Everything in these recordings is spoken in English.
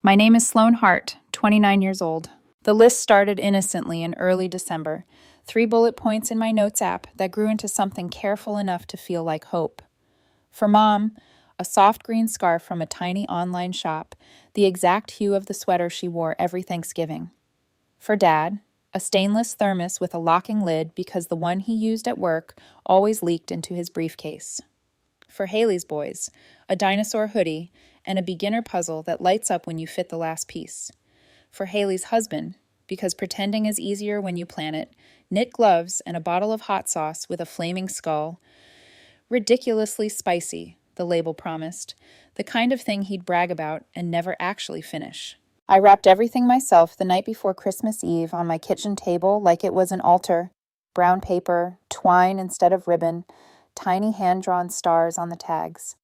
My name is Sloane Hart, 29 years old. The list started innocently in early December. 3 bullet points in my notes app that grew into something careful enough to feel like hope. For Mom, a soft green scarf from a tiny online shop, the exact hue of the sweater she wore every Thanksgiving. For Dad, a stainless thermos with a locking lid because the one he used at work always leaked into his briefcase. For Haley's boys, a dinosaur hoodie and a beginner puzzle that lights up when you fit the last piece. For Haley's husband, because pretending is easier when you plan it, knit gloves and a bottle of hot sauce with a flaming skull. Ridiculously spicy, the label promised, the kind of thing he'd brag about and never actually finish. I wrapped everything myself the night before Christmas Eve on my kitchen table like it was an altar. Brown paper, twine instead of ribbon, tiny hand-drawn stars on the tags.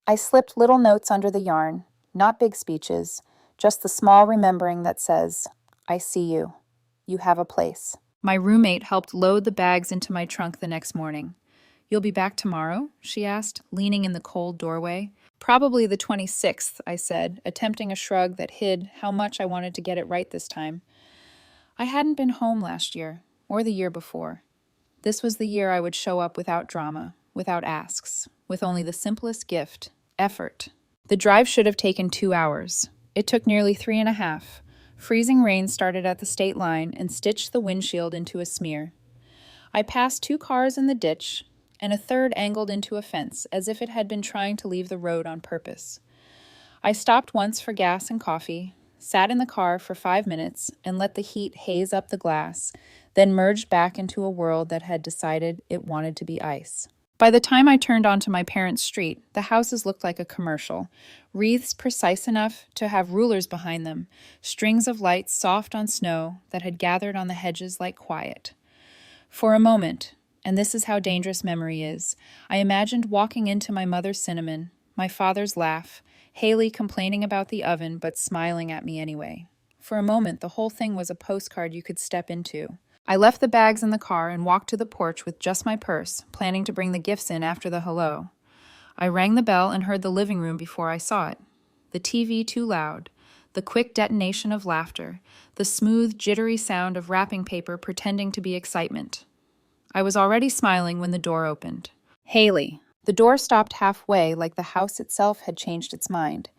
I slipped little notes under the yarn, not big speeches, just the small remembering that says, I see you. You have a place. My roommate helped load the bags into my trunk the next morning. You'll be back tomorrow? She asked, leaning in the cold doorway. Probably the 26th, I said, attempting a shrug that hid how much I wanted to get it right this time. I hadn't been home last year, or the year before. This was the year I would show up without drama, without asks, with only the simplest gift, effort. The drive should have taken 2 hours. It took nearly 3.5. Freezing rain started at the state line and stitched the windshield into a smear. I passed 2 cars in the ditch, and a third angled into a fence as if it had been trying to leave the road on purpose. I stopped once for gas and coffee, sat in the car for 5 minutes, and let the heat haze up the glass, then merged back into a world that had decided it wanted to be ice. By the time I turned onto my parents' street, the houses looked like a commercial, wreaths precise enough to have rulers behind them, strings of lights soft on snow that had gathered on the hedges like quiet. For a moment, and this is how dangerous memory is, I imagined walking into my mother's cinnamon, my father's laugh, Haley complaining about the oven but smiling at me anyway. For a moment, the whole thing was a postcard you could step into. I left the bags in the car and walked to the porch with just my purse, planning to bring the gifts in after the hello. I rang the bell and heard the living room before I saw it. The TV too loud, the quick detonation of laughter, the smooth, jittery sound of wrapping paper pretending to be excitement. I was already smiling when the door opened. Haley. The door stopped halfway, like the house itself had changed its mind.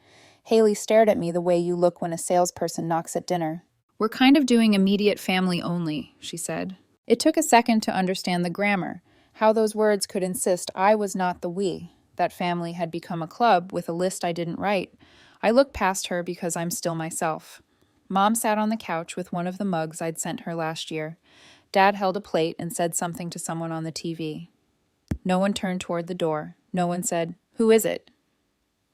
Haley stared at me the way you look when a salesperson knocks at dinner. We're kind of doing immediate family only, she said. It took a second to understand the grammar, how those words could insist I was not the we, that family had become a club with a list I didn't write. I looked past her because I'm still myself. Mom sat on the couch with one of the mugs I'd sent her last year. Dad held a plate and said something to someone on the TV. No one turned toward the door. No one said, "Who is it?"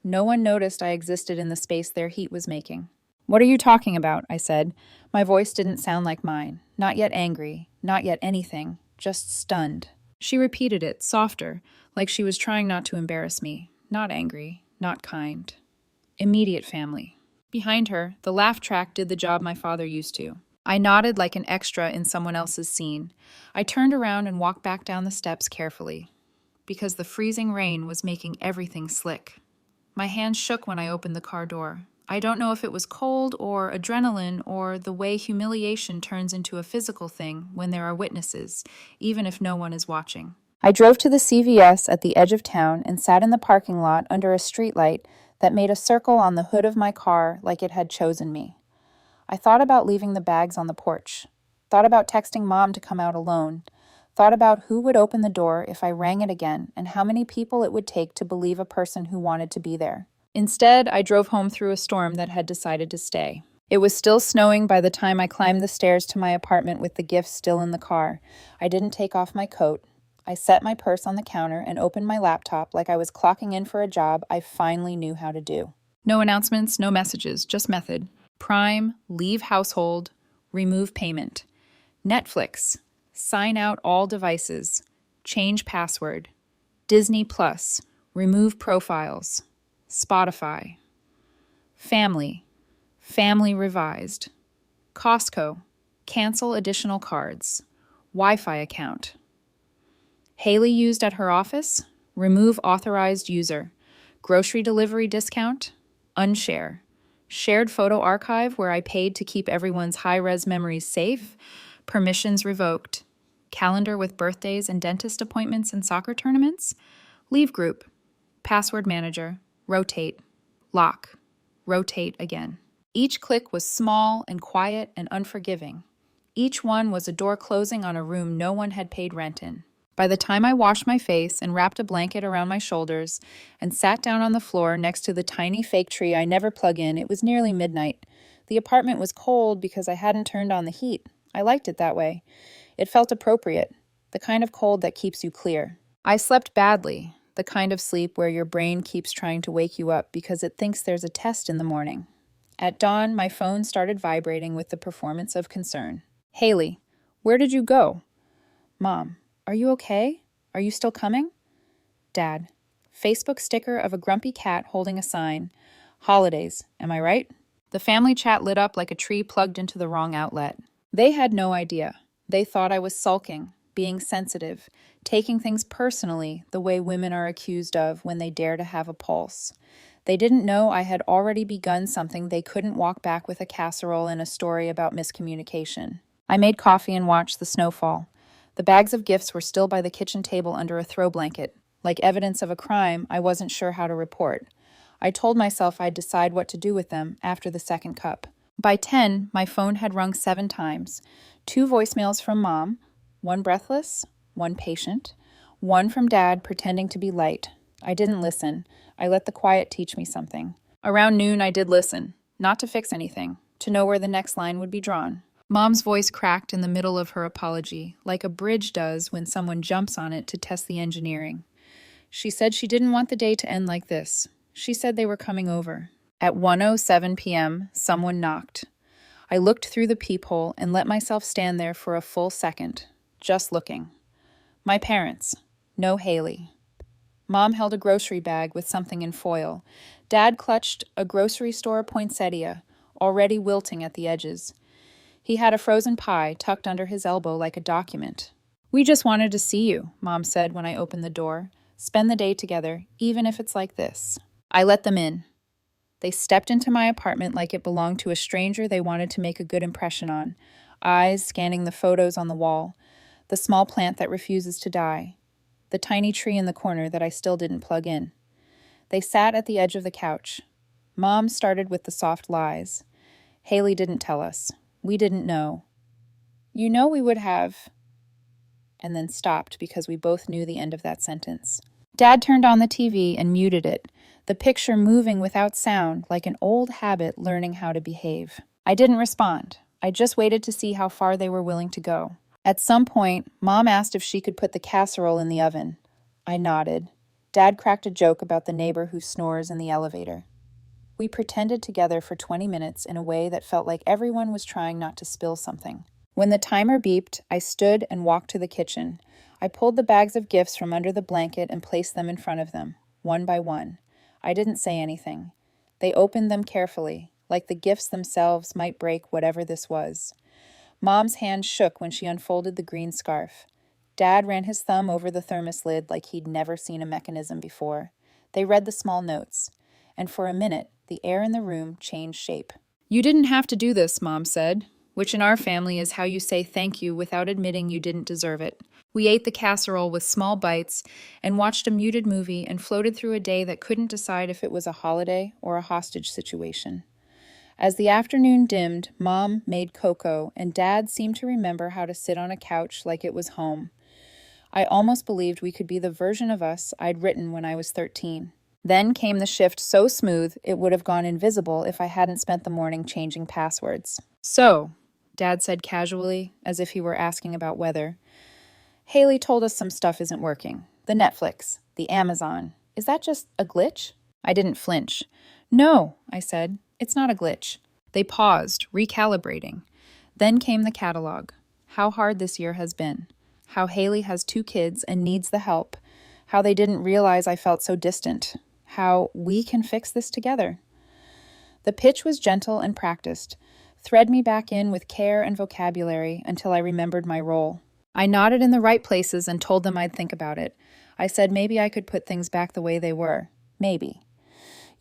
No one noticed I existed in the space their heat was making. "What are you talking about?" I said. My voice didn't sound like mine. Not yet angry, not yet anything, just stunned. She repeated it, softer, like she was trying not to embarrass me. Not angry, not kind. Immediate family. Behind her, the laugh track did the job my father used to. I nodded like an extra in someone else's scene. I turned around and walked back down the steps carefully, because the freezing rain was making everything slick. My hands shook when I opened the car door. I don't know if it was cold or adrenaline or the way humiliation turns into a physical thing when there are witnesses, even if no one is watching. I drove to the CVS at the edge of town and sat in the parking lot under a streetlight that made a circle on the hood of my car like it had chosen me. I thought about leaving the bags on the porch, thought about texting Mom to come out alone, thought about who would open the door if I rang it again and how many people it would take to believe a person who wanted to be there. Instead, I drove home through a storm that had decided to stay. It was still snowing by the time I climbed the stairs to my apartment with the gifts still in the car. I didn't take off my coat. I set my purse on the counter and opened my laptop like I was clocking in for a job I finally knew how to do. No announcements, no messages, just method. Prime, leave household, remove payment. Netflix, sign out all devices, change password. Disney Plus, remove profiles. Spotify. Family, family revised. Costco, cancel additional cards. Wi-Fi account. Haley used at her office, remove authorized user. Grocery delivery discount, unshare. Shared photo archive where I paid to keep everyone's high-res memories safe. Permissions revoked. Calendar with birthdays and dentist appointments and soccer tournaments. Leave group. Password manager. Rotate. Lock. Rotate again. Each click was small and quiet and unforgiving. Each one was a door closing on a room no one had paid rent in. By the time I washed my face and wrapped a blanket around my shoulders and sat down on the floor next to the tiny fake tree I never plug in, it was nearly midnight. The apartment was cold because I hadn't turned on the heat. I liked it that way. It felt appropriate, the kind of cold that keeps you clear. I slept badly, the kind of sleep where your brain keeps trying to wake you up because it thinks there's a test in the morning. At dawn, my phone started vibrating with the performance of concern. Haley, where did you go? Mom, are you okay? Are you still coming? Dad, Facebook sticker of a grumpy cat holding a sign. Holidays, am I right? The family chat lit up like a tree plugged into the wrong outlet. They had no idea. They thought I was sulking, being sensitive, taking things personally the way women are accused of when they dare to have a pulse. They didn't know I had already begun something they couldn't walk back with a casserole and a story about miscommunication. I made coffee and watched the snowfall. The bags of gifts were still by the kitchen table under a throw blanket. Like evidence of a crime, I wasn't sure how to report. I told myself I'd decide what to do with them after the second cup. By 10, my phone had rung 7 times. 2 voicemails from Mom, 1 breathless, 1 patient, 1 from Dad pretending to be light. I didn't listen. I let the quiet teach me something. Around noon, I did listen, not to fix anything, to know where the next line would be drawn. Mom's voice cracked in the middle of her apology, like a bridge does when someone jumps on it to test the engineering. She said she didn't want the day to end like this. She said they were coming over. At 1:07 p.m., someone knocked. I looked through the peephole and let myself stand there for a full second, just looking. My parents. No Haley. Mom held a grocery bag with something in foil. Dad clutched a grocery store poinsettia, already wilting at the edges. He had a frozen pie tucked under his elbow like a document. We just wanted to see you, Mom said when I opened the door. Spend the day together, even if it's like this. I let them in. They stepped into my apartment like it belonged to a stranger they wanted to make a good impression on, eyes scanning the photos on the wall, the small plant that refuses to die, the tiny tree in the corner that I still didn't plug in. They sat at the edge of the couch. Mom started with the soft lies. Haley didn't tell us. We didn't know. You know we would have... And then stopped because we both knew the end of that sentence. Dad turned on the TV and muted it, the picture moving without sound like an old habit learning how to behave. I didn't respond. I just waited to see how far they were willing to go. At some point, Mom asked if she could put the casserole in the oven. I nodded. Dad cracked a joke about the neighbor who snores in the elevator. We pretended together for 20 minutes in a way that felt like everyone was trying not to spill something. When the timer beeped, I stood and walked to the kitchen. I pulled the bags of gifts from under the blanket and placed them in front of them, one by one. I didn't say anything. They opened them carefully, like the gifts themselves might break whatever this was. Mom's hand shook when she unfolded the green scarf. Dad ran his thumb over the thermos lid like he'd never seen a mechanism before. They read the small notes, and for a minute, the air in the room changed shape. You didn't have to do this, Mom said, which in our family is how you say thank you without admitting you didn't deserve it. We ate the casserole with small bites and watched a muted movie and floated through a day that couldn't decide if it was a holiday or a hostage situation. As the afternoon dimmed, Mom made cocoa, and Dad seemed to remember how to sit on a couch like it was home. I almost believed we could be the version of us I'd written when I was 13. Then came the shift so smooth it would have gone invisible if I hadn't spent the morning changing passwords. So, Dad said casually, as if he were asking about weather, Haley told us some stuff isn't working. The Netflix, the Amazon. Is that just a glitch? I didn't flinch. No, I said. It's not a glitch. They paused, recalibrating. Then came the catalog. How hard this year has been. How Haley has 2 kids and needs the help. How they didn't realize I felt so distant. How we can fix this together. The pitch was gentle and practiced. Thread me back in with care and vocabulary until I remembered my role. I nodded in the right places and told them I'd think about it. I said maybe I could put things back the way they were. Maybe.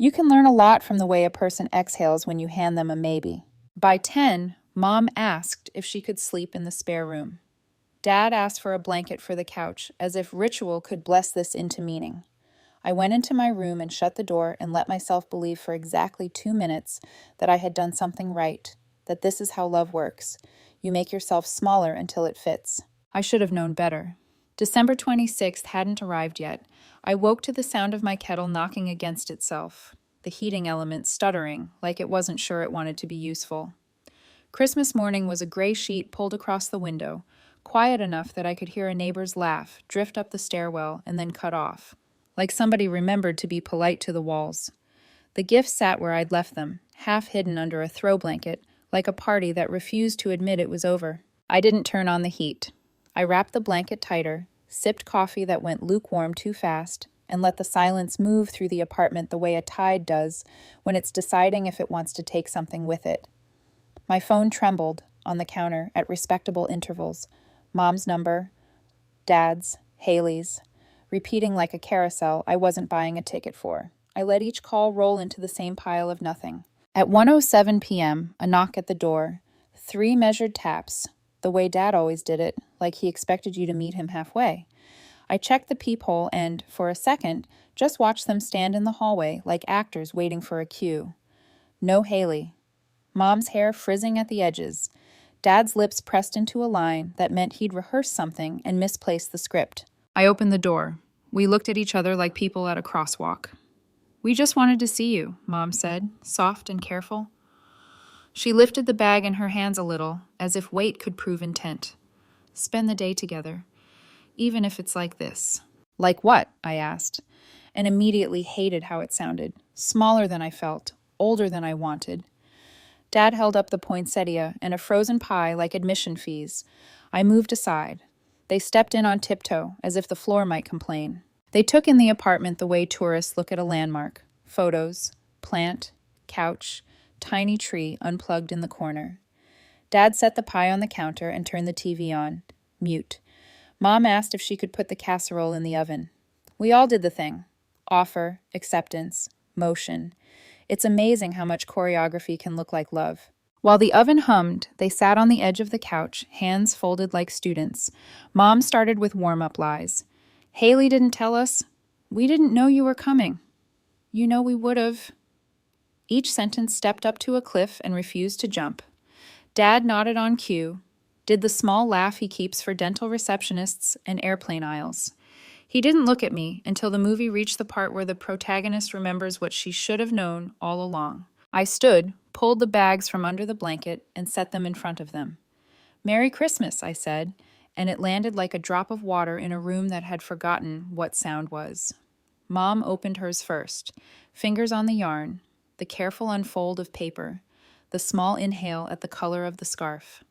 You can learn a lot from the way a person exhales when you hand them a maybe. By 10, Mom asked if she could sleep in the spare room. Dad asked for a blanket for the couch, as if ritual could bless this into meaning. I went into my room and shut the door and let myself believe for exactly 2 minutes that I had done something right, that this is how love works. You make yourself smaller until it fits. I should have known better. December 26th hadn't arrived yet. I woke to the sound of my kettle knocking against itself, the heating element stuttering like it wasn't sure it wanted to be useful. Christmas morning was a gray sheet pulled across the window, quiet enough that I could hear a neighbor's laugh drift up the stairwell and then cut off, like somebody remembered to be polite to the walls. The gifts sat where I'd left them, half hidden under a throw blanket, like a party that refused to admit it was over. I didn't turn on the heat. I wrapped the blanket tighter, sipped coffee that went lukewarm too fast, and let the silence move through the apartment the way a tide does when it's deciding if it wants to take something with it. My phone trembled on the counter at respectable intervals. Mom's number, Dad's, Haley's, repeating like a carousel I wasn't buying a ticket for. I let each call roll into the same pile of nothing. At 1:07 p.m., a knock at the door, 3 measured taps, the way Dad always did it, like he expected you to meet him halfway. I checked the peephole and, for a second, just watched them stand in the hallway like actors waiting for a cue. No Haley. Mom's hair frizzing at the edges. Dad's lips pressed into a line that meant he'd rehearsed something and misplaced the script. I opened the door. We looked at each other like people at a crosswalk. "We just wanted to see you," Mom said, soft and careful. She lifted the bag in her hands a little, as if weight could prove intent. "Spend the day together, even if it's like this." "Like what?" I asked, and immediately hated how it sounded. Smaller than I felt, older than I wanted. Dad held up the poinsettia and a frozen pie like admission fees. I moved aside. They stepped in on tiptoe, as if the floor might complain. They took in the apartment the way tourists look at a landmark. Photos, plant, couch, tiny tree unplugged in the corner. Dad set the pie on the counter and turned the TV on. Mute. Mom asked if she could put the casserole in the oven. We all did the thing. Offer, acceptance, motion. It's amazing how much choreography can look like love. While the oven hummed, they sat on the edge of the couch, hands folded like students. Mom started with warm-up lies. "Haley didn't tell us. We didn't know you were coming. You know we would have." Each sentence stepped up to a cliff and refused to jump. Dad nodded on cue, did the small laugh he keeps for dental receptionists and airplane aisles. He didn't look at me until the movie reached the part where the protagonist remembers what she should have known all along. I stood, pulled the bags from under the blanket, and set them in front of them. "Merry Christmas," I said, and it landed like a drop of water in a room that had forgotten what sound was. Mom opened hers first, fingers on the yarn, the careful unfold of paper, the small inhale at the color of the scarf.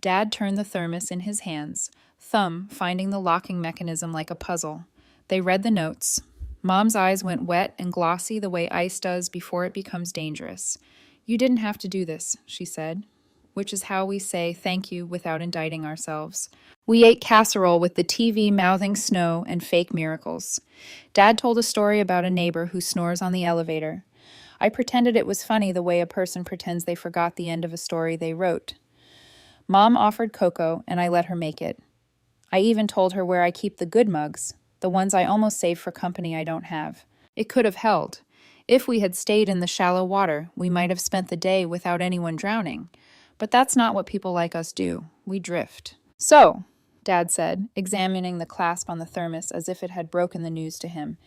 Dad turned the thermos in his hands, thumb finding the locking mechanism like a puzzle. They read the notes. Mom's eyes went wet and glossy the way ice does before it becomes dangerous. "You didn't have to do this," she said, which is how we say thank you without indicting ourselves. We ate casserole with the TV mouthing snow and fake miracles. Dad told a story about a neighbor who snores on the elevator. I pretended it was funny the way a person pretends they forgot the end of a story they wrote. Mom offered cocoa, and I let her make it. I even told her where I keep the good mugs, the ones I almost save for company I don't have. It could have held. If we had stayed in the shallow water, we might have spent the day without anyone drowning. But that's not what people like us do. We drift. "So," Dad said, examining the clasp on the thermos as if it had broken the news to him,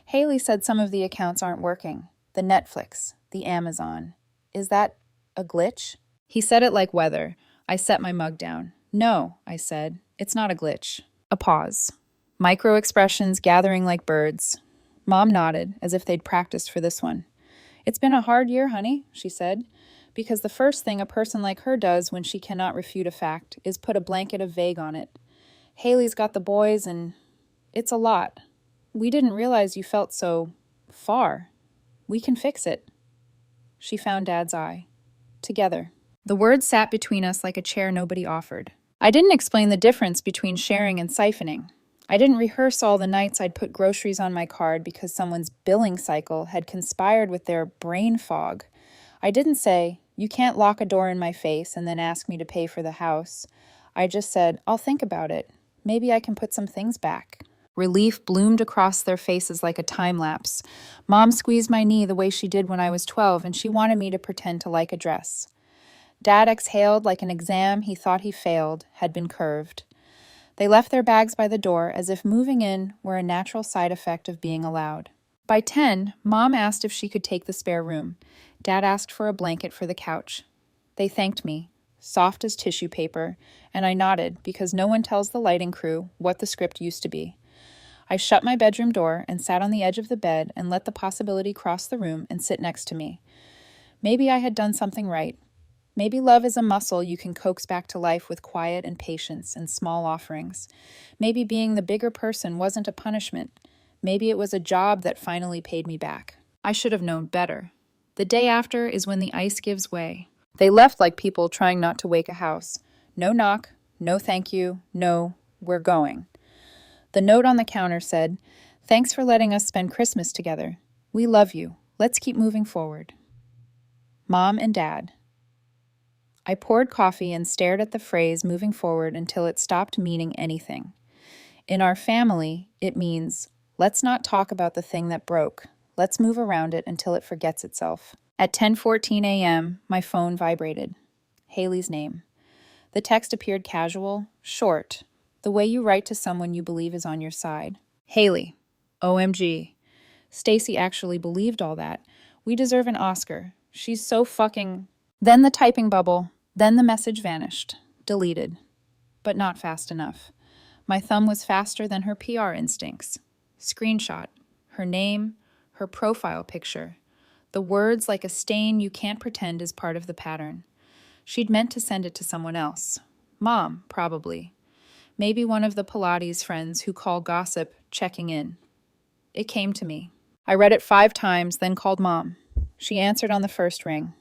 "Haley said some of the accounts aren't working. The Netflix, the Amazon. Is that a glitch?" He said it like weather. I set my mug down. "No," I said. "It's not a glitch." A pause. Micro expressions gathering like birds. Mom nodded, as if they'd practiced for this one. "It's been a hard year, honey," she said, because the first thing a person like her does when she cannot refute a fact is put a blanket of vague on it. "Haley's got the boys, and it's a lot. We didn't realize you felt so far. We can fix it." She found Dad's eye. Together. The words sat between us like a chair nobody offered. I didn't explain the difference between sharing and siphoning. I didn't rehearse all the nights I'd put groceries on my card because someone's billing cycle had conspired with their brain fog. I didn't say, "You can't lock a door in my face and then ask me to pay for the house." I just said, "I'll think about it. Maybe I can put some things back." Relief bloomed across their faces like a time lapse. Mom squeezed my knee the way she did when I was 12, and she wanted me to pretend to like a dress. Dad exhaled like an exam he thought he failed had been curved. They left their bags by the door as if moving in were a natural side effect of being allowed. By 10, Mom asked if she could take the spare room. Dad asked for a blanket for the couch. They thanked me, soft as tissue paper, and I nodded because no one tells the lighting crew what the script used to be. I shut my bedroom door and sat on the edge of the bed and let the possibility cross the room and sit next to me. Maybe I had done something right. Maybe love is a muscle you can coax back to life with quiet and patience and small offerings. Maybe being the bigger person wasn't a punishment. Maybe it was a job that finally paid me back. I should have known better. The day after is when the ice gives way. They left like people trying not to wake a house. No knock, no thank you, no, we're going. The note on the counter said, "Thanks for letting us spend Christmas together. We love you. Let's keep moving forward." Mom and Dad. I poured coffee and stared at the phrase "moving forward" until it stopped meaning anything. In our family, it means, let's not talk about the thing that broke. Let's move around it until it forgets itself. At 10:14 a.m., my phone vibrated. Haley's name. The text appeared casual, short, the way you write to someone you believe is on your side. Haley. OMG. Stacy actually believed all that. We deserve an Oscar. She's so fucking... Then the typing bubble. Then the message vanished. Deleted. But not fast enough. My thumb was faster than her PR instincts. Screenshot. Her name. Her profile picture. The words like a stain you can't pretend is part of the pattern. She'd meant to send it to someone else. Mom, probably. Maybe one of the Pilates friends who call gossip checking in. It came to me. I read it 5 times, then called Mom. She answered on the first ring.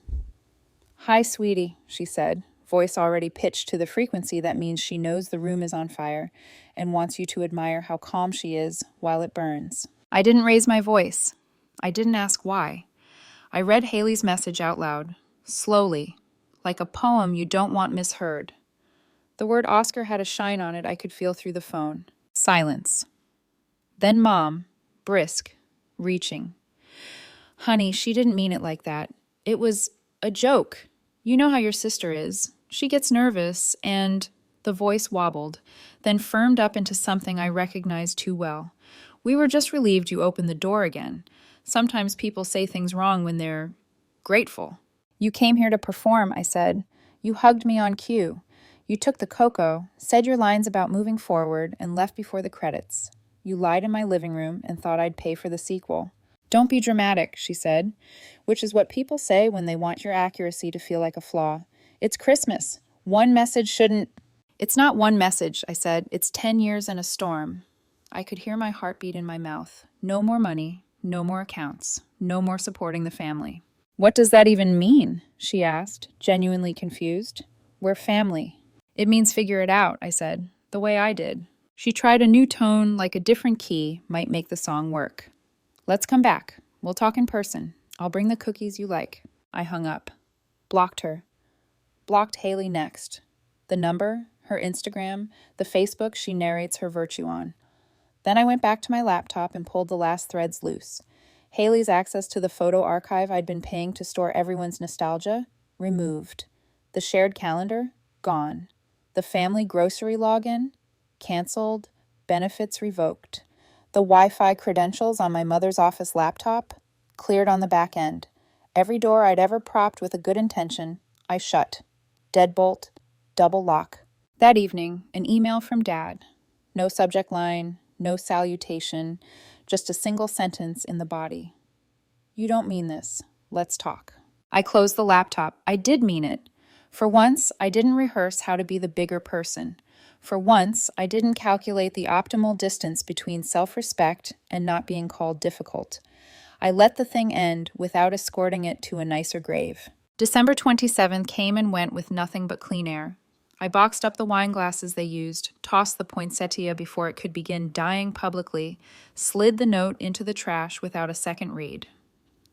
"Hi, sweetie," she said, voice already pitched to the frequency that means she knows the room is on fire and wants you to admire how calm she is while it burns. I didn't raise my voice. I didn't ask why. I read Haley's message out loud, slowly, like a poem you don't want misheard. The word Oscar had a shine on it I could feel through the phone. Silence. Then Mom, brisk, reaching. "Honey, she didn't mean it like that. It was a joke. You know how your sister is. She gets nervous and..." The voice wobbled, then firmed up into something I recognized too well. "We were just relieved you opened the door again. Sometimes people say things wrong when they're grateful." "You came here to perform," I said. "You hugged me on cue. You took the cocoa, said your lines about moving forward, and left before the credits. You lied in my living room and thought I'd pay for the sequel." "Don't be dramatic," she said, which is what people say when they want your accuracy to feel like a flaw. "It's Christmas. One message shouldn't..." "It's not one message," I said. "It's 10 years and a storm." I could hear my heartbeat in my mouth. No more money, no more accounts, no more supporting the family. "What does that even mean?" she asked, genuinely confused. "We're family." "It means figure it out," I said, the way I did. She tried a new tone, like a different key might make the song work. "Let's come back. We'll talk in person. I'll bring the cookies you like." I hung up. Blocked her. Blocked Haley next. The number, her Instagram, the Facebook she narrates her virtue on. Then I went back to my laptop and pulled the last threads loose. Haley's access to the photo archive I'd been paying to store everyone's nostalgia, removed. The shared calendar, gone. The family grocery login, canceled, benefits revoked. The Wi-Fi credentials on my mother's office laptop, cleared on the back end. Every door I'd ever propped with a good intention, I shut. Deadbolt, double lock. That evening, an email from Dad. No subject line, no salutation, just a single sentence in the body. "You don't mean this. Let's talk." I closed the laptop. I did mean it. For once, I didn't rehearse how to be the bigger person. For once, I didn't calculate the optimal distance between self-respect and not being called difficult. I let the thing end without escorting it to a nicer grave. December 27th came and went with nothing but clean air. I boxed up the wine glasses they used, tossed the poinsettia before it could begin dying publicly, slid the note into the trash without a second read.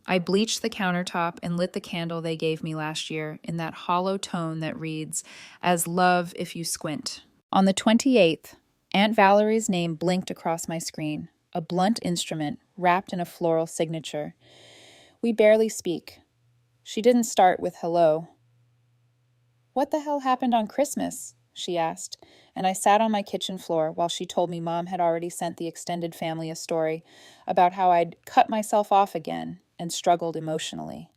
I bleached the countertop and lit the candle they gave me last year in that hollow tone that reads, "As love if you squint." On the 28th, Aunt Valerie's name blinked across my screen, a blunt instrument wrapped in a floral signature. We barely speak. She didn't start with hello. "What the hell happened on Christmas?" she asked, and I sat on my kitchen floor while she told me Mom had already sent the extended family a story about how I'd cut myself off again and struggled emotionally.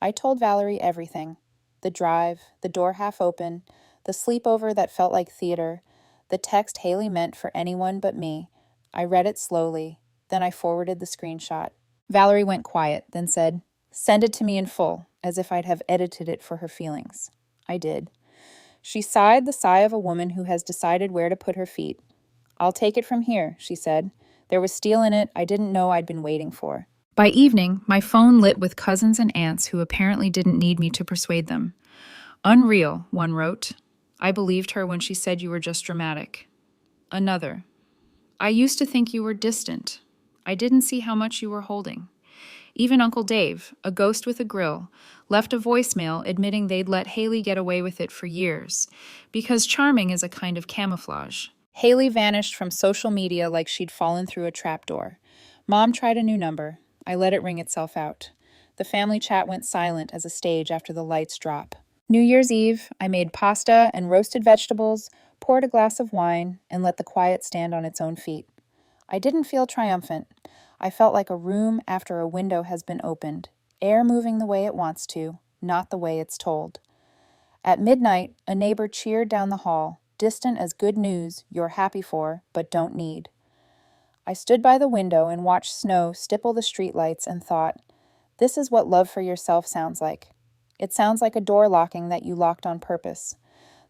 I told Valerie everything: the drive, the door half open, the sleepover that felt like theater, the text Haley meant for anyone but me. I read it slowly, then I forwarded the screenshot. Valerie went quiet, then said, "Send it to me in full," as if I'd have edited it for her feelings. I did. She sighed the sigh of a woman who has decided where to put her feet. "I'll take it from here," she said. There was steel in it I didn't know I'd been waiting for. By evening, my phone lit with cousins and aunts who apparently didn't need me to persuade them. "Unreal," one wrote. "I believed her when she said you were just dramatic." Another. "I used to think you were distant. I didn't see how much you were holding." Even Uncle Dave, a ghost with a grill, left a voicemail admitting they'd let Haley get away with it for years, because charming is a kind of camouflage. Haley vanished from social media like she'd fallen through a trapdoor. Mom tried a new number. I let it ring itself out. The family chat went silent as a stage after the lights drop. New Year's Eve, I made pasta and roasted vegetables, poured a glass of wine, and let the quiet stand on its own feet. I didn't feel triumphant. I felt like a room after a window has been opened, air moving the way it wants to, not the way it's told. At midnight, a neighbor cheered down the hall, distant as good news you're happy for, but don't need. I stood by the window and watched snow stipple the streetlights and thought, this is what love for yourself sounds like. It sounds like a door locking that you locked on purpose.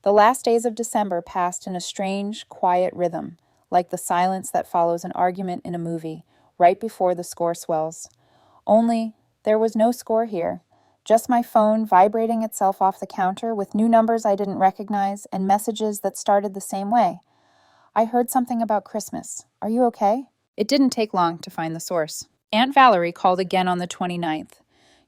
The last days of December passed in a strange, quiet rhythm, like the silence that follows an argument in a movie, right before the score swells. Only, there was no score here. Just my phone vibrating itself off the counter with new numbers I didn't recognize and messages that started the same way. "I heard something about Christmas. Are you okay?" It didn't take long to find the source. Aunt Valerie called again on the 29th.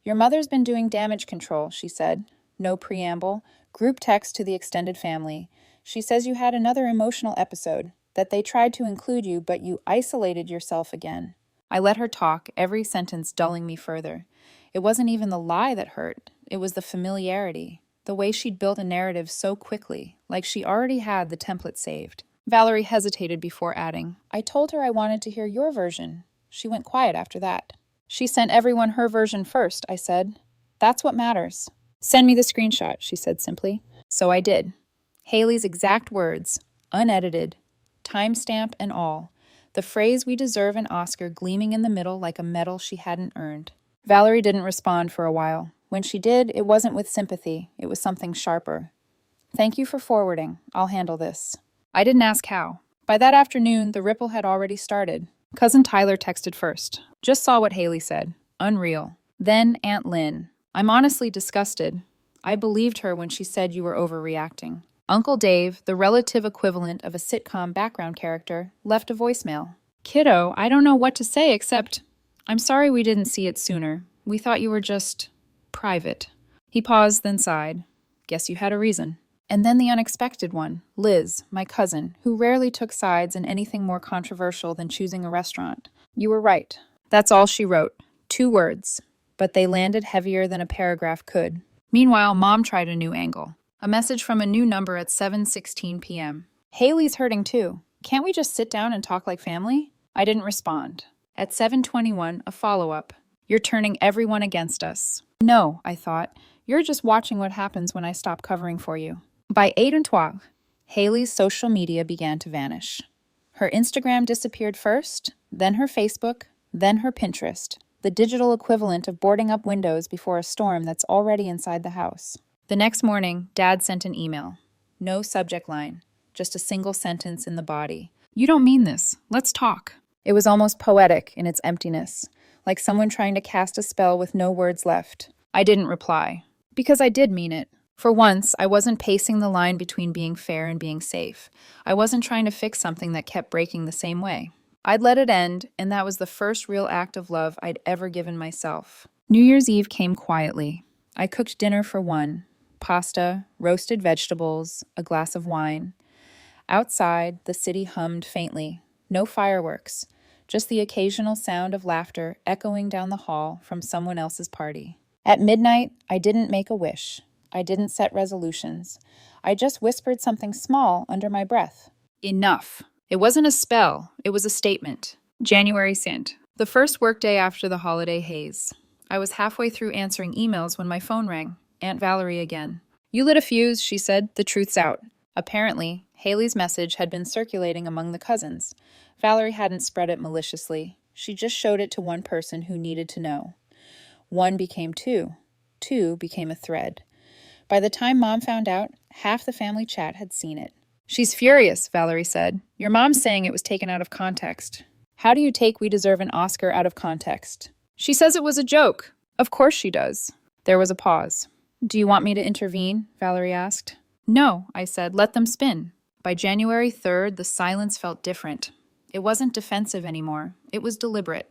"Your mother's been doing damage control," she said. No preamble. Group text to the extended family. "She says you had another emotional episode, that they tried to include you, but you isolated yourself again." I let her talk, every sentence dulling me further. It wasn't even the lie that hurt. It was the familiarity, the way she'd built a narrative so quickly, like she already had the template saved. Valerie hesitated before adding, "I told her I wanted to hear your version." She went quiet after that. "She sent everyone her version first," I said. "That's what matters." "Send me the screenshot," she said simply. So I did. Haley's exact words, unedited, timestamp and all. The phrase "we deserve an Oscar" gleaming in the middle like a medal she hadn't earned. Valerie didn't respond for a while. When she did, it wasn't with sympathy. It was something sharper. "Thank you for forwarding. I'll handle this." I didn't ask how. By that afternoon, the ripple had already started. Cousin Tyler texted first. "Just saw what Haley said. Unreal." Then Aunt Lynn. "I'm honestly disgusted. I believed her when she said you were overreacting." Uncle Dave, the relative equivalent of a sitcom background character, left a voicemail. "Kiddo, I don't know what to say except, I'm sorry we didn't see it sooner. We thought you were just private." He paused, then sighed. "Guess you had a reason." And then the unexpected one, Liz, my cousin, who rarely took sides in anything more controversial than choosing a restaurant. "You were right." That's all she wrote. 2 words. But they landed heavier than a paragraph could. Meanwhile, Mom tried a new angle. A message from a new number at 7:16 p.m. "Haley's hurting too. Can't we just sit down and talk like family?" I didn't respond. At 7:21, a follow-up. "You're turning everyone against us." No, I thought. You're just watching what happens when I stop covering for you. By 8:12, Haley's social media began to vanish. Her Instagram disappeared first, then her Facebook, then her Pinterest, the digital equivalent of boarding up windows before a storm that's already inside the house. The next morning, Dad sent an email. No subject line, just a single sentence in the body. "You don't mean this. Let's talk." It was almost poetic in its emptiness, like someone trying to cast a spell with no words left. I didn't reply, because I did mean it. For once, I wasn't pacing the line between being fair and being safe. I wasn't trying to fix something that kept breaking the same way. I'd let it end, and that was the first real act of love I'd ever given myself. New Year's Eve came quietly. I cooked dinner for one: pasta, roasted vegetables, a glass of wine. Outside, the city hummed faintly. No fireworks, just the occasional sound of laughter echoing down the hall from someone else's party. At midnight, I didn't make a wish. I didn't set resolutions. I just whispered something small under my breath. Enough. It wasn't a spell, it was a statement. January 2nd, the first workday after the holiday haze. I was halfway through answering emails when my phone rang. Aunt Valerie again. "You lit a fuse," she said. "The truth's out." Apparently, Haley's message had been circulating among the cousins. Valerie hadn't spread it maliciously. She just showed it to one person who needed to know. One became two. Two became a thread. By the time Mom found out, half the family chat had seen it. "She's furious," Valerie said. "Your mom's saying it was taken out of context." How do you take "we deserve an Oscar" out of context? "She says it was a joke." Of course she does. There was a pause. "Do you want me to intervene?" Valerie asked. "No," I said. "Let them spin." By January 3rd, the silence felt different. It wasn't defensive anymore. It was deliberate.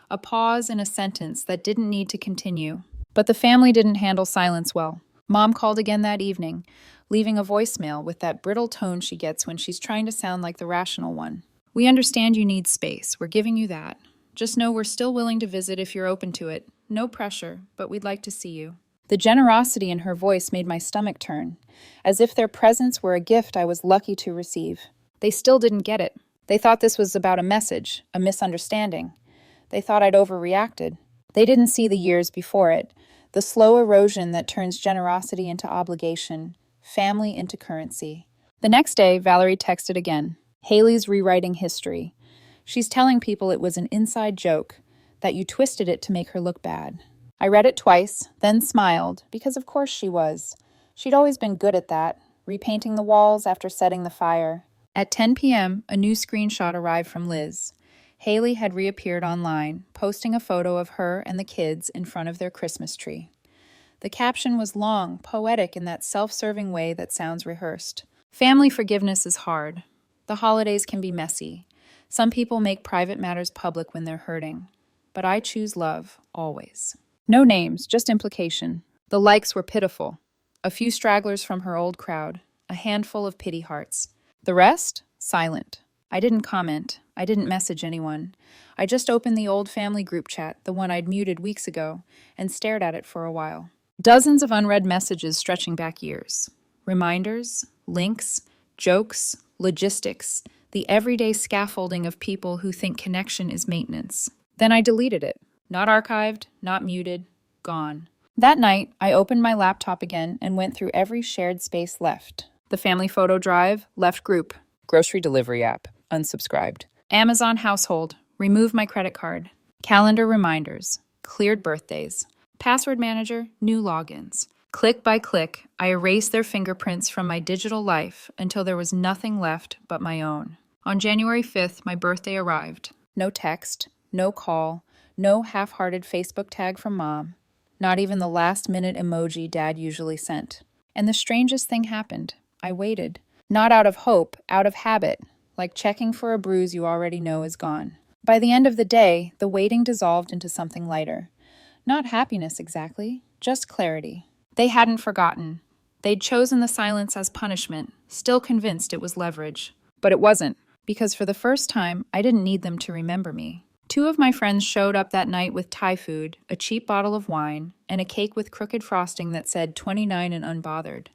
A pause in a sentence that didn't need to continue. But the family didn't handle silence well. Mom called again that evening, leaving a voicemail with that brittle tone she gets when she's trying to sound like the rational one. "We understand you need space. We're giving you that. Just know we're still willing to visit if you're open to it. No pressure, but we'd like to see you." The generosity in her voice made my stomach turn, as if their presence were a gift I was lucky to receive. They still didn't get it. They thought this was about a message, a misunderstanding. They thought I'd overreacted. They didn't see the years before it, the slow erosion that turns generosity into obligation, family into currency. The next day, Valerie texted again. "Haley's rewriting history. She's telling people it was an inside joke, that you twisted it to make her look bad." I read it twice, then smiled, because of course she was. She'd always been good at that, repainting the walls after setting the fire. At 10 p.m., a new screenshot arrived from Liz. Haley had reappeared online, posting a photo of her and the kids in front of their Christmas tree. The caption was long, poetic in that self-serving way that sounds rehearsed. "Family forgiveness is hard. The holidays can be messy. Some people make private matters public when they're hurting. But I choose love, always." No names, just implication. The likes were pitiful. A few stragglers from her old crowd, a handful of pity hearts. The rest? Silent. I didn't comment. I didn't message anyone. I just opened the old family group chat, the one I'd muted weeks ago, and stared at it for a while. Dozens of unread messages stretching back years. Reminders, links, jokes, logistics, the everyday scaffolding of people who think connection is maintenance. Then I deleted it. Not archived, not muted, gone. That night, I opened my laptop again and went through every shared space left. The family photo drive, left group. Grocery delivery app, unsubscribed. Amazon household, removed my credit card. Calendar reminders, cleared birthdays. Password manager, new logins. Click by click, I erased their fingerprints from my digital life until there was nothing left but my own. On January 5th, my birthday arrived. No text, no call, no half-hearted Facebook tag from Mom. Not even the last-minute emoji Dad usually sent. And the strangest thing happened. I waited. Not out of hope, out of habit, like checking for a bruise you already know is gone. By the end of the day, the waiting dissolved into something lighter. Not happiness exactly, just clarity. They hadn't forgotten. They'd chosen the silence as punishment, still convinced it was leverage. But it wasn't, because for the first time, I didn't need them to remember me. 2 of my friends showed up that night with Thai food, a cheap bottle of wine, and a cake with crooked frosting that said 29 and unbothered.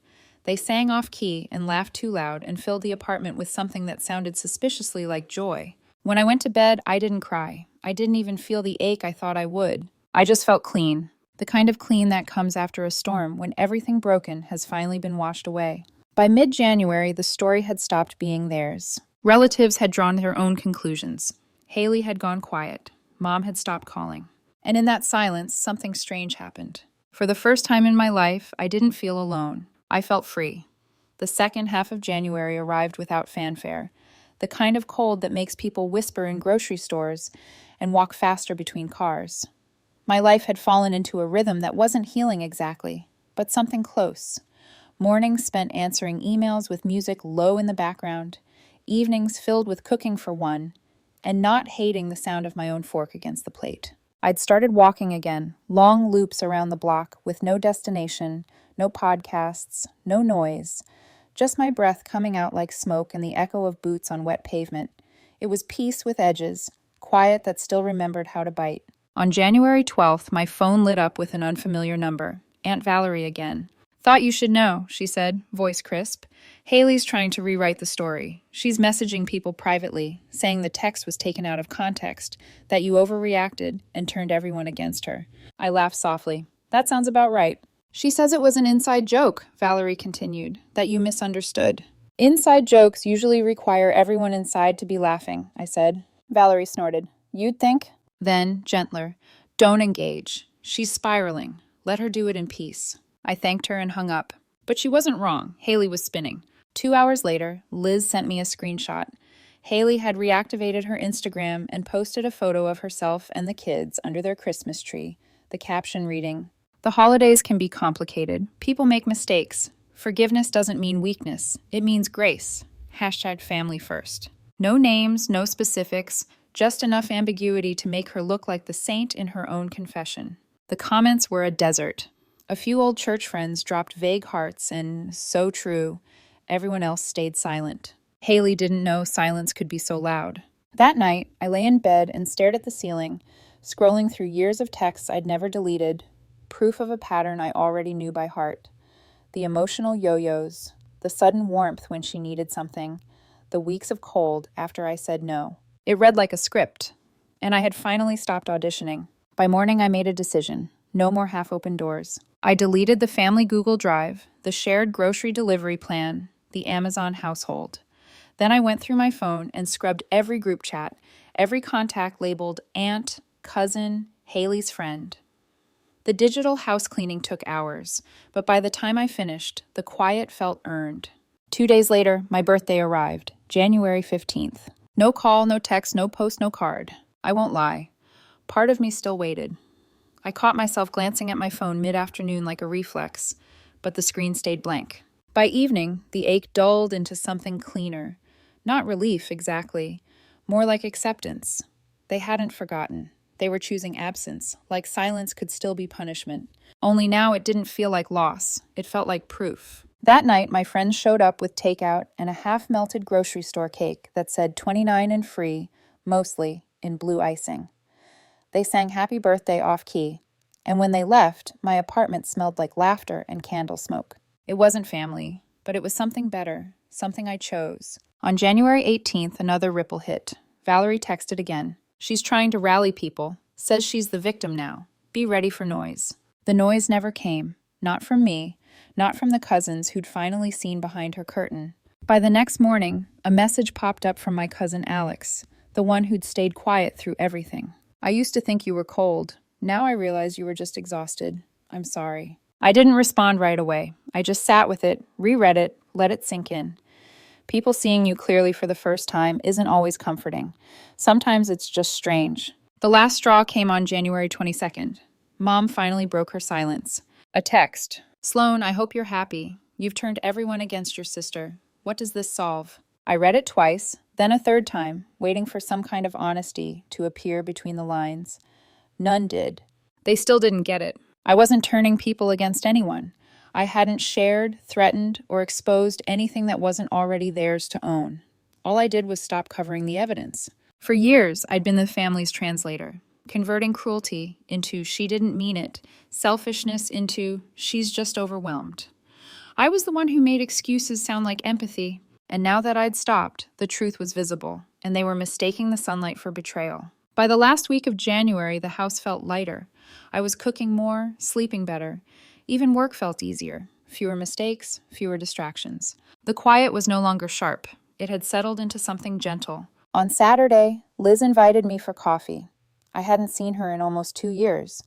They sang off-key and laughed too loud and filled the apartment with something that sounded suspiciously like joy. When I went to bed, I didn't cry. I didn't even feel the ache I thought I would. I just felt clean. The kind of clean that comes after a storm when everything broken has finally been washed away. By mid-January, the story had stopped being theirs. Relatives had drawn their own conclusions. Haley had gone quiet. Mom had stopped calling. And in that silence, something strange happened. For the first time in my life, I didn't feel alone. I felt free. The second half of January arrived without fanfare, the kind of cold that makes people whisper in grocery stores and walk faster between cars. My life had fallen into a rhythm that wasn't healing exactly, but something close. Mornings spent answering emails with music low in the background, evenings filled with cooking for one, and not hating the sound of my own fork against the plate. I'd started walking again, long loops around the block with no destination, no podcasts, no noise, just my breath coming out like smoke and the echo of boots on wet pavement. It was peace with edges, quiet that still remembered how to bite. On January 12th, my phone lit up with an unfamiliar number. Aunt Valerie again. "Thought you should know," she said, voice crisp. "Haley's trying to rewrite the story. She's messaging people privately, saying the text was taken out of context, that you overreacted and turned everyone against her." I laughed softly. "That sounds about right." "She says it was an inside joke," Valerie continued, "that you misunderstood." "Inside jokes usually require everyone inside to be laughing," I said. Valerie snorted. "You'd think?" Then, gentler, "Don't engage. She's spiraling. Let her do it in peace." I thanked her and hung up. But she wasn't wrong. Haley was spinning. 2 hours later, Liz sent me a screenshot. Haley had reactivated her Instagram and posted a photo of herself and the kids under their Christmas tree, the caption reading, "The holidays can be complicated. People make mistakes. Forgiveness doesn't mean weakness. It means grace. Hashtag family first." No names, no specifics, just enough ambiguity to make her look like the saint in her own confession. The comments were a desert. A few old church friends dropped vague hearts and, "so true." Everyone else stayed silent. Haley didn't know silence could be so loud. That night, I lay in bed and stared at the ceiling, scrolling through years of texts I'd never deleted, proof of a pattern I already knew by heart. The emotional yo-yos, the sudden warmth when she needed something, the weeks of cold after I said no. It read like a script, and I had finally stopped auditioning. By morning, I made a decision. No more half-open doors. I deleted the family Google Drive, the shared grocery delivery plan, the Amazon household. Then I went through my phone and scrubbed every group chat, every contact labeled aunt, cousin, Haley's friend. The digital house cleaning took hours, but by the time I finished, the quiet felt earned. 2 days later, my birthday arrived, January 15th. No call, no text, no post, no card. I won't lie. Part of me still waited. I caught myself glancing at my phone mid-afternoon like a reflex, but the screen stayed blank. By evening, the ache dulled into something cleaner. Not relief, exactly. More like acceptance. They hadn't forgotten. They were choosing absence, like silence could still be punishment. Only now it didn't feel like loss. It felt like proof. That night, my friends showed up with takeout and a half-melted grocery store cake that said 29 and free, mostly in blue icing. They sang happy birthday off-key, and when they left, my apartment smelled like laughter and candle smoke. It wasn't family, but it was something better, something I chose. On January 18th, another ripple hit. Valerie texted again. "She's trying to rally people. Says she's the victim now. Be ready for noise." The noise never came. Not from me, not from the cousins who'd finally seen behind her curtain. By the next morning, a message popped up from my cousin Alex, the one who'd stayed quiet through everything. "I used to think you were cold. Now I realize you were just exhausted. I'm sorry." I didn't respond right away. I just sat with it, reread it, let it sink in. People seeing you clearly for the first time isn't always comforting. Sometimes it's just strange. The last straw came on January 22nd. Mom finally broke her silence. A text. "Sloan, I hope you're happy. You've turned everyone against your sister. What does this solve?" I read it twice, then a third time, waiting for some kind of honesty to appear between the lines. None did. They still didn't get it. I wasn't turning people against anyone. I hadn't shared, threatened, or exposed anything that wasn't already theirs to own. All I did was stop covering the evidence. For years, I'd been the family's translator, converting cruelty into "she didn't mean it," selfishness into "she's just overwhelmed." I was the one who made excuses sound like empathy, and now that I'd stopped, the truth was visible, and they were mistaking the sunlight for betrayal. By the last week of January, the house felt lighter. I was cooking more, sleeping better. Even work felt easier. Fewer mistakes, fewer distractions. The quiet was no longer sharp. It had settled into something gentle. On Saturday, Liz invited me for coffee. I hadn't seen her in almost 2 years.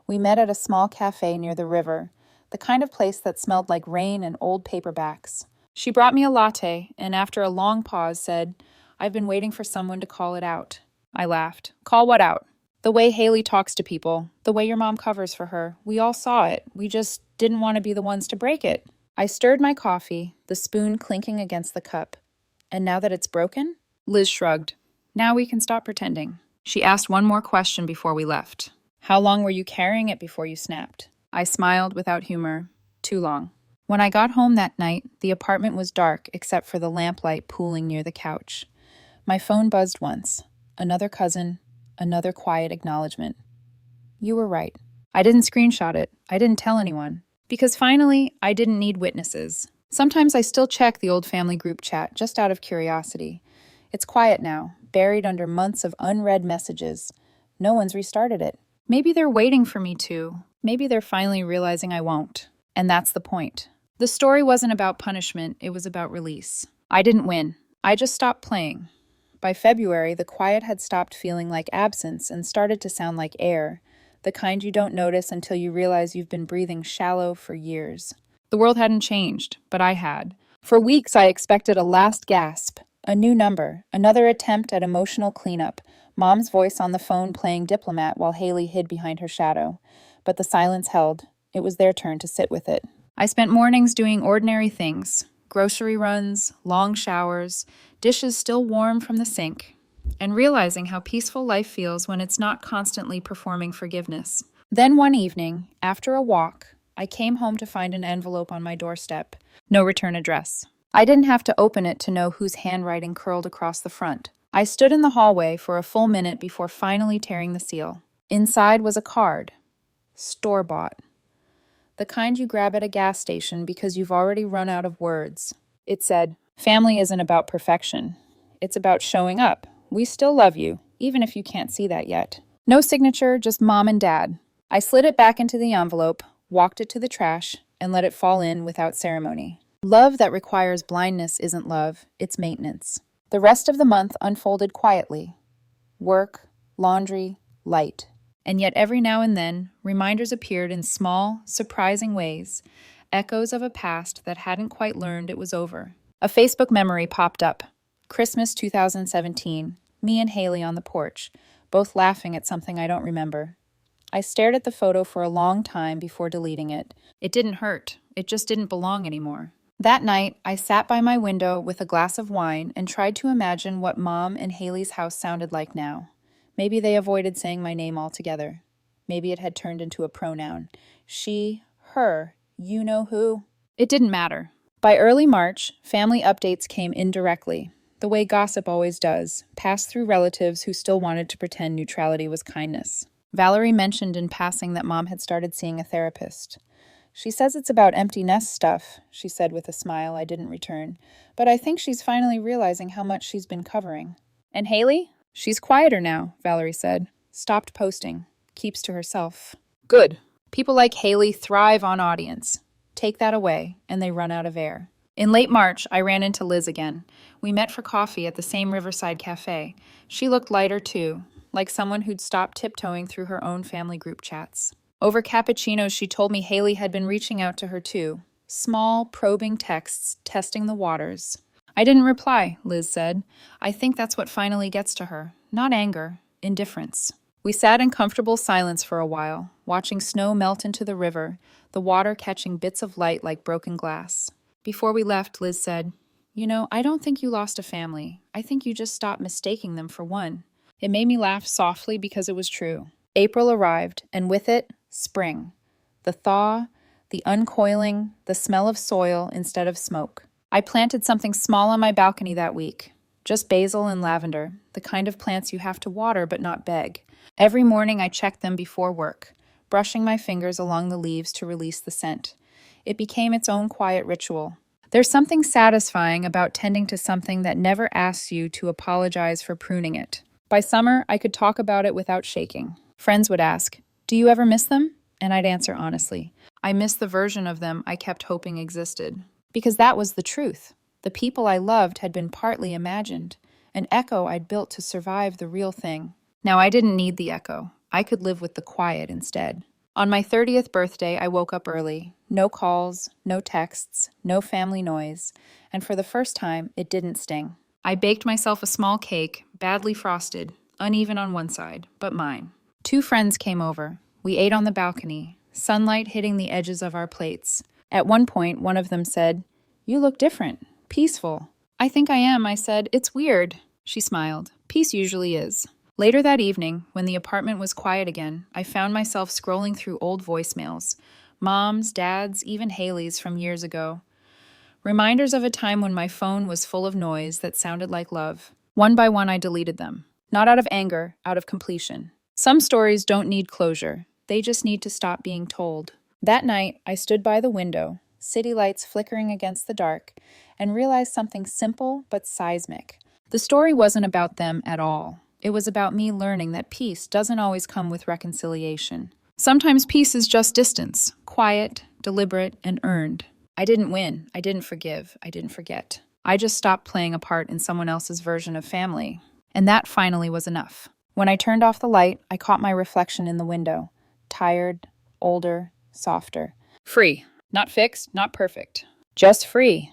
We met at a small cafe near the river, the kind of place that smelled like rain and old paperbacks. She brought me a latte, and after a long pause said, "I've been waiting for someone to call it out." I laughed. "Call what out?" "The way Haley talks to people, the way your mom covers for her. We all saw it. We just didn't want to be the ones to break it." I stirred my coffee, the spoon clinking against the cup. And now that it's broken? Liz shrugged. Now we can stop pretending. She asked one more question before we left. How long were you carrying it before you snapped? I smiled without humor. Too long. When I got home that night, the apartment was dark except for the lamplight pooling near the couch. My phone buzzed once. Another cousin, another quiet acknowledgement. You were right. I didn't screenshot it. I didn't tell anyone. Because finally, I didn't need witnesses. Sometimes I still check the old family group chat just out of curiosity. It's quiet now, buried under months of unread messages. No one's restarted it. Maybe they're waiting for me to. Maybe they're finally realizing I won't. And that's the point. The story wasn't about punishment, it was about release. I didn't win. I just stopped playing. By February, the quiet had stopped feeling like absence and started to sound like air, the kind you don't notice until you realize you've been breathing shallow for years. The world hadn't changed, but I had. For weeks, I expected a last gasp, a new number, another attempt at emotional cleanup, Mom's voice on the phone playing diplomat while Haley hid behind her shadow. But the silence held. It was their turn to sit with it. I spent mornings doing ordinary things. Grocery runs, long showers, dishes still warm from the sink, and realizing how peaceful life feels when it's not constantly performing forgiveness. Then one evening, after a walk, I came home to find an envelope on my doorstep. No return address. I didn't have to open it to know whose handwriting curled across the front. I stood in the hallway for a full minute before finally tearing the seal. Inside was a card. Store-bought. The kind you grab at a gas station because you've already run out of words. It said, "Family isn't about perfection. It's about showing up. We still love you, even if you can't see that yet." No signature, just Mom and Dad. I slid it back into the envelope, walked it to the trash, and let it fall in without ceremony. Love that requires blindness isn't love, it's maintenance. The rest of the month unfolded quietly. Work, laundry, light. And yet every now and then, reminders appeared in small, surprising ways, echoes of a past that hadn't quite learned it was over. A Facebook memory popped up. Christmas 2017, me and Haley on the porch, both laughing at something I don't remember. I stared at the photo for a long time before deleting it. It didn't hurt. It just didn't belong anymore. That night, I sat by my window with a glass of wine and tried to imagine what Mom and Haley's house sounded like now. Maybe they avoided saying my name altogether. Maybe it had turned into a pronoun. She, her, you know who. It didn't matter. By early March, family updates came indirectly, the way gossip always does, passed through relatives who still wanted to pretend neutrality was kindness. Valerie mentioned in passing that Mom had started seeing a therapist. "She says it's about empty nest stuff," she said with a smile I didn't return. "But I think she's finally realizing how much she's been covering." "And Haley?" "She's quieter now," Valerie said. "Stopped posting. Keeps to herself." Good. People like Haley thrive on audience. Take that away, and they run out of air. In late March, I ran into Liz again. We met for coffee at the same Riverside cafe. She looked lighter, too, like someone who'd stopped tiptoeing through her own family group chats. Over cappuccinos, she told me Haley had been reaching out to her, too. Small, probing texts, testing the waters. "I didn't reply," Liz said. "I think that's what finally gets to her. Not anger, indifference." We sat in comfortable silence for a while, watching snow melt into the river, the water catching bits of light like broken glass. Before we left, Liz said, "You know, I don't think you lost a family. I think you just stopped mistaking them for one." It made me laugh softly because it was true. April arrived, and with it, spring. The thaw, the uncoiling, the smell of soil instead of smoke. I planted something small on my balcony that week. Just basil and lavender, the kind of plants you have to water but not beg. Every morning I checked them before work, brushing my fingers along the leaves to release the scent. It became its own quiet ritual. There's something satisfying about tending to something that never asks you to apologize for pruning it. By summer, I could talk about it without shaking. Friends would ask, "Do you ever miss them?" And I'd answer honestly, I miss the version of them I kept hoping existed. Because that was the truth. The people I loved had been partly imagined, an echo I'd built to survive the real thing. Now I didn't need the echo. I could live with the quiet instead. On my 30th birthday, I woke up early. No calls, no texts, no family noise. And for the first time, it didn't sting. I baked myself a small cake, badly frosted, uneven on one side, but mine. 2 friends came over. We ate on the balcony, sunlight hitting the edges of our plates. At one point, one of them said, "You look different, peaceful." "I think I am," I said. "It's weird." She smiled. Peace usually is. Later that evening, when the apartment was quiet again, I found myself scrolling through old voicemails. Mom's, Dad's, even Haley's from years ago. Reminders of a time when my phone was full of noise that sounded like love. One by one, I deleted them. Not out of anger, out of completion. Some stories don't need closure. They just need to stop being told. That night, I stood by the window, city lights flickering against the dark, and realized something simple but seismic. The story wasn't about them at all. It was about me learning that peace doesn't always come with reconciliation. Sometimes peace is just distance, quiet, deliberate, and earned. I didn't win. I didn't forgive. I didn't forget. I just stopped playing a part in someone else's version of family. And that finally was enough. When I turned off the light, I caught my reflection in the window. Tired, older, softer. Free. Not fixed, not perfect. Just free.